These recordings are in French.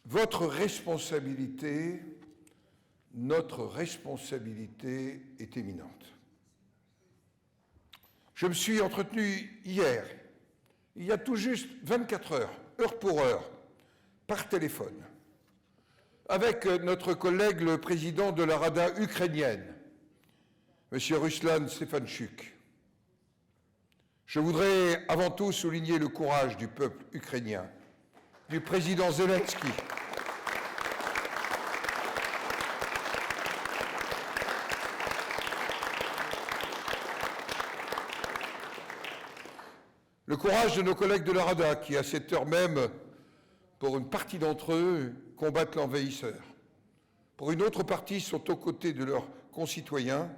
Votre responsabilité, notre responsabilité est éminente. Je me suis entretenu hier, il y a tout juste 24 heures, heure pour heure, par téléphone, avec notre collègue, le président de la Rada ukrainienne, M. Ruslan Stefanchuk. Je voudrais avant tout souligner le courage du peuple ukrainien, du président Zelensky, le courage de nos collègues de la Rada qui, à cette heure même, pour une partie d'entre eux, combattent l'envahisseur. Pour une autre partie, sont aux côtés de leurs concitoyens,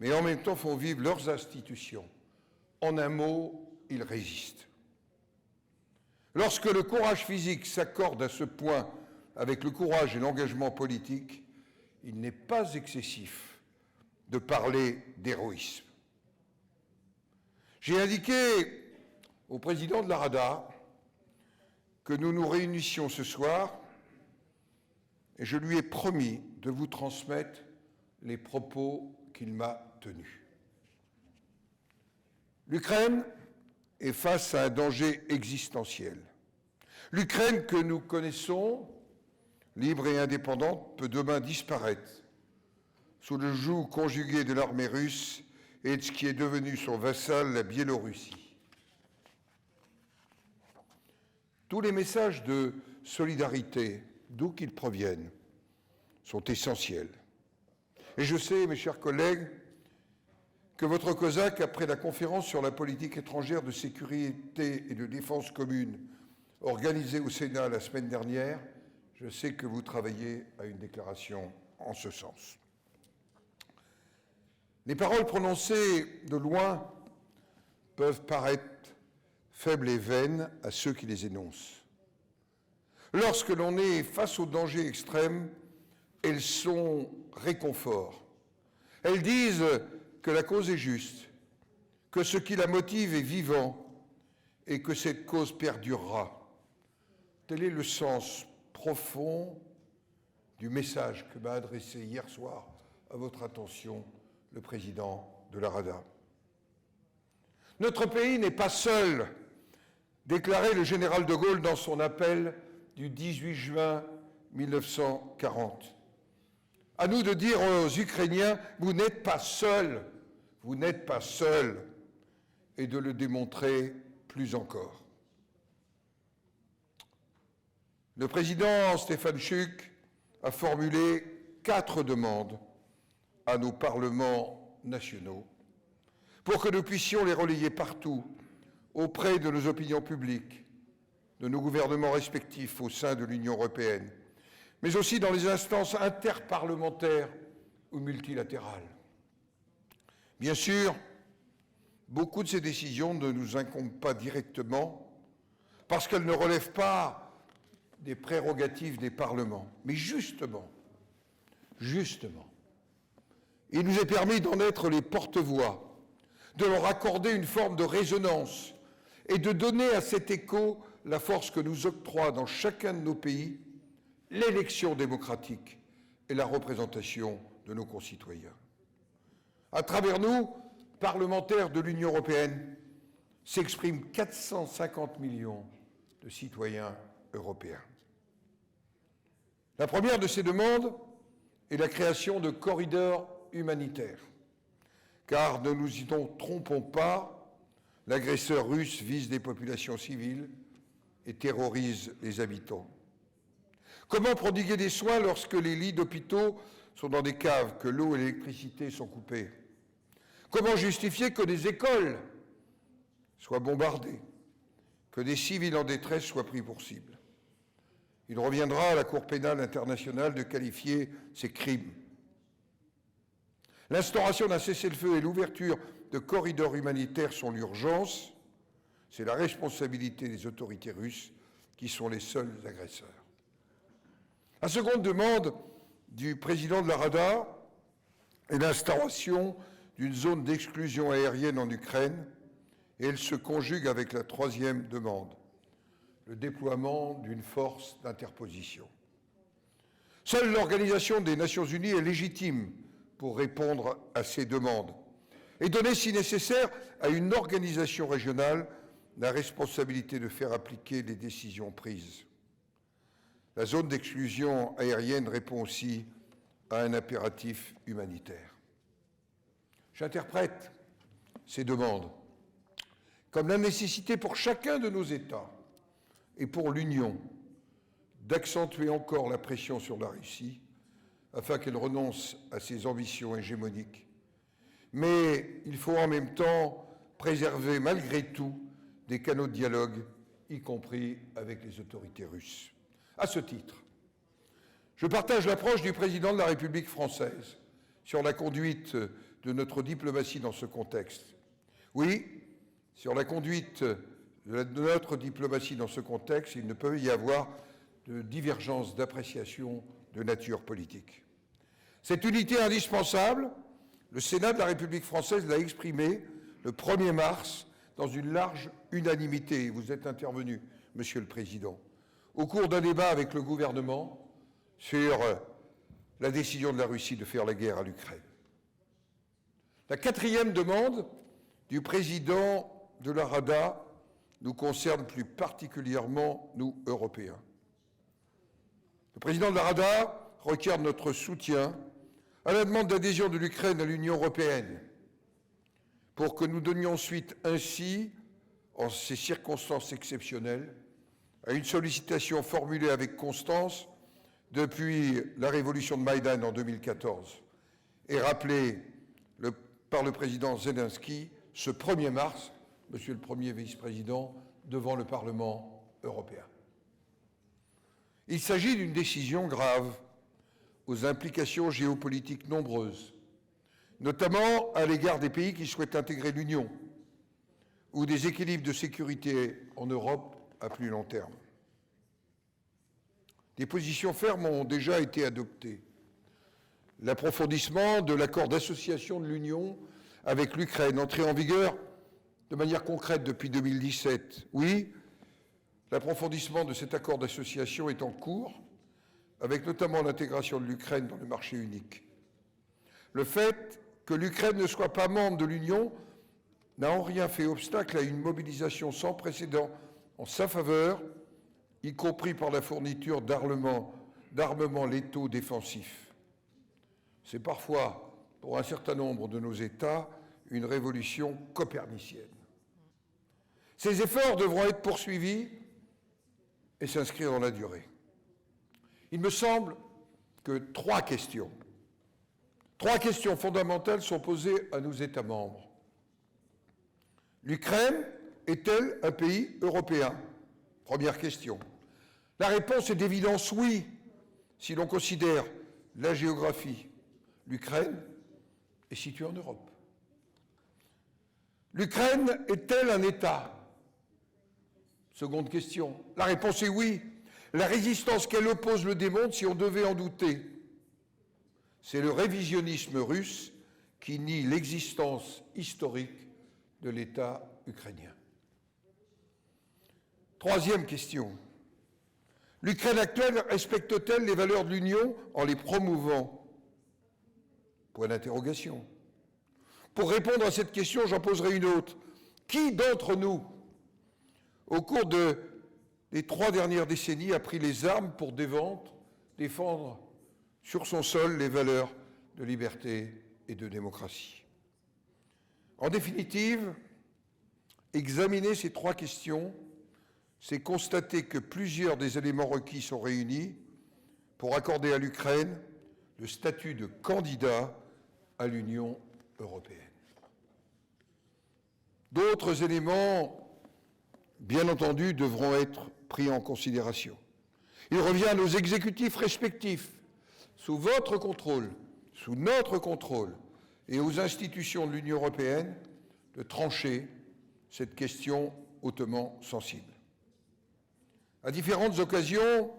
mais en même temps font vivre leurs institutions. En un mot, ils résistent. Lorsque le courage physique s'accorde à ce point avec le courage et l'engagement politique, il n'est pas excessif de parler d'héroïsme. J'ai indiqué au président de la Rada que nous nous réunissions ce soir et je lui ai promis de vous transmettre les propos qu'il m'a tenus. L'Ukraine est face à un danger existentiel. L'Ukraine que nous connaissons, libre et indépendante, peut demain disparaître sous le joug conjugué de l'armée russe et de ce qui est devenu son vassal, la Biélorussie. Tous les messages de solidarité, d'où qu'ils proviennent, sont essentiels. Et je sais, mes chers collègues, que votre COSAC, après la conférence sur la politique étrangère de sécurité et de défense commune organisée au Sénat la semaine dernière, je sais que vous travaillez à une déclaration en ce sens. Les paroles prononcées de loin peuvent paraître faibles et vaines à ceux qui les énoncent. Lorsque l'on est face au danger extrême, elles sont réconfort. Elles disent que la cause est juste, que ce qui la motive est vivant et que cette cause perdurera. Tel est le sens profond du message que m'a adressé hier soir à votre attention le président de la Rada. Notre pays n'est pas seul, déclarait le général de Gaulle dans son appel du 18 juin 1940. À nous de dire aux Ukrainiens, vous n'êtes pas seuls, vous n'êtes pas seuls, et de le démontrer plus encore. Le président Stefanchuk a formulé 4 demandes à nos parlements nationaux pour que nous puissions les relayer partout, auprès de nos opinions publiques, de nos gouvernements respectifs au sein de l'Union européenne, mais aussi dans les instances interparlementaires ou multilatérales. Bien sûr, beaucoup de ces décisions ne nous incombent pas directement parce qu'elles ne relèvent pas des prérogatives des parlements. Mais justement, il nous est permis d'en être les porte-voix, de leur accorder une forme de résonance et de donner à cet écho la force que nous octroie dans chacun de nos pays l'élection démocratique et la représentation de nos concitoyens. À travers nous, parlementaires de l'Union européenne, s'expriment 450 millions de citoyens européens. La première de ces demandes est la création de corridors humanitaires. Car ne nous y trompons pas, l'agresseur russe vise des populations civiles et terrorise les habitants. Comment prodiguer des soins lorsque les lits d'hôpitaux sont dans des caves, que l'eau et l'électricité sont coupées? Comment justifier que des écoles soient bombardées, que des civils en détresse soient pris pour cible? Il reviendra à la Cour pénale internationale de qualifier ces crimes. L'instauration d'un cessez-le-feu et l'ouverture de corridors humanitaires sont l'urgence. C'est la responsabilité des autorités russes qui sont les seuls agresseurs. La seconde demande du président de la Rada est l'instauration d'une zone d'exclusion aérienne en Ukraine, et elle se conjugue avec la troisième demande, le déploiement d'une force d'interposition. Seule l'Organisation des Nations Unies est légitime pour répondre à ces demandes et donner, si nécessaire, à une organisation régionale la responsabilité de faire appliquer les décisions prises. La zone d'exclusion aérienne répond aussi à un impératif humanitaire. J'interprète ces demandes comme la nécessité pour chacun de nos États et pour l'Union d'accentuer encore la pression sur la Russie afin qu'elle renonce à ses ambitions hégémoniques. Mais il faut en même temps préserver malgré tout des canaux de dialogue, y compris avec les autorités russes. À ce titre, je partage l'approche du président de la République française sur la conduite de notre diplomatie dans ce contexte. Oui, sur la conduite de notre diplomatie dans ce contexte, il ne peut y avoir de divergence d'appréciation de nature politique. Cette unité indispensable, le Sénat de la République française l'a exprimée le 1er mars dans une large unanimité. Vous êtes intervenu, Monsieur le Président, au cours d'un débat avec le gouvernement sur la décision de la Russie de faire la guerre à l'Ukraine. La 4e demande du président de la Rada nous concerne plus particulièrement, nous, Européens. Le président de la Rada requiert notre soutien à la demande d'adhésion de l'Ukraine à l'Union européenne pour que nous donnions suite ainsi, en ces circonstances exceptionnelles, à une sollicitation formulée avec constance depuis la révolution de Maïdan en 2014 et rappelée par le président Zelensky ce 1er mars, Monsieur le Premier vice-président, devant le Parlement européen. Il s'agit d'une décision grave, aux implications géopolitiques nombreuses, notamment à l'égard des pays qui souhaitent intégrer l'Union, ou des équilibres de sécurité en Europe à plus long terme. Des positions fermes ont déjà été adoptées. L'approfondissement de l'accord d'association de l'Union avec l'Ukraine, entré en vigueur de manière concrète depuis 2017. Oui, l'approfondissement de cet accord d'association est en cours, avec notamment l'intégration de l'Ukraine dans le marché unique. Le fait que l'Ukraine ne soit pas membre de l'Union n'a en rien fait obstacle à une mobilisation sans précédent en sa faveur, y compris par la fourniture d'armements létaux défensifs. C'est parfois, pour un certain nombre de nos États, une révolution copernicienne. Ces efforts devront être poursuivis et s'inscrire dans la durée. Il me semble que trois questions fondamentales sont posées à nos États membres. L'Ukraine est-elle un pays européen? Première question. La réponse est d'évidence oui, si l'on considère la géographie. L'Ukraine est située en Europe. L'Ukraine est-elle un État? Seconde question. La réponse est oui. La résistance qu'elle oppose le démontre si on devait en douter. C'est le révisionnisme russe qui nie l'existence historique de l'État ukrainien. Troisième question. L'Ukraine actuelle respecte-t-elle les valeurs de l'Union en les promouvant? Point d'interrogation. Pour répondre à cette question, j'en poserai une autre. Qui d'entre nous, au cours des 3 dernières décennies, a pris les armes pour défendre sur son sol les valeurs de liberté et de démocratie? En définitive, examiner ces 3 questions, c'est constater que plusieurs des éléments requis sont réunis pour accorder à l'Ukraine le statut de candidat à l'Union européenne. D'autres éléments, bien entendu, devront être pris en considération. Il revient à nos exécutifs respectifs, sous votre contrôle, sous notre contrôle, et aux institutions de l'Union européenne, de trancher cette question hautement sensible. À différentes occasions,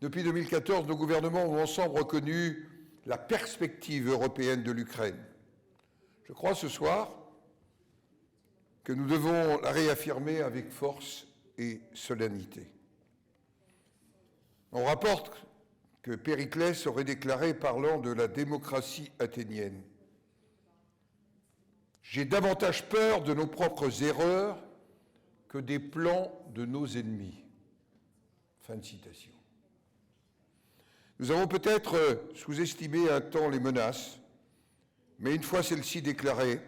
depuis 2014, nos gouvernements ont ensemble reconnu la perspective européenne de l'Ukraine. Je crois ce soir que nous devons la réaffirmer avec force et solennité. On rapporte que Périclès aurait déclaré, parlant de la démocratie athénienne, « J'ai davantage peur de nos propres erreurs que des plans de nos ennemis. » Fin de citation. Nous avons peut-être sous-estimé un temps les menaces, mais une fois celles-ci déclarées,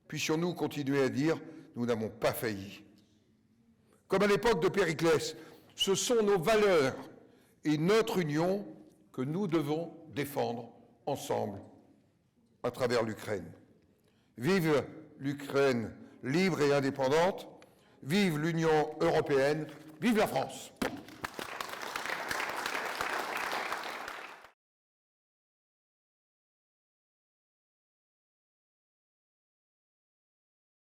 puissions-nous continuer à dire « nous n'avons pas failli ». Comme à l'époque de Périclès, ce sont nos valeurs et notre union que nous devons défendre ensemble à travers l'Ukraine. Vive l'Ukraine libre et indépendante, vive l'Union européenne, vive la France!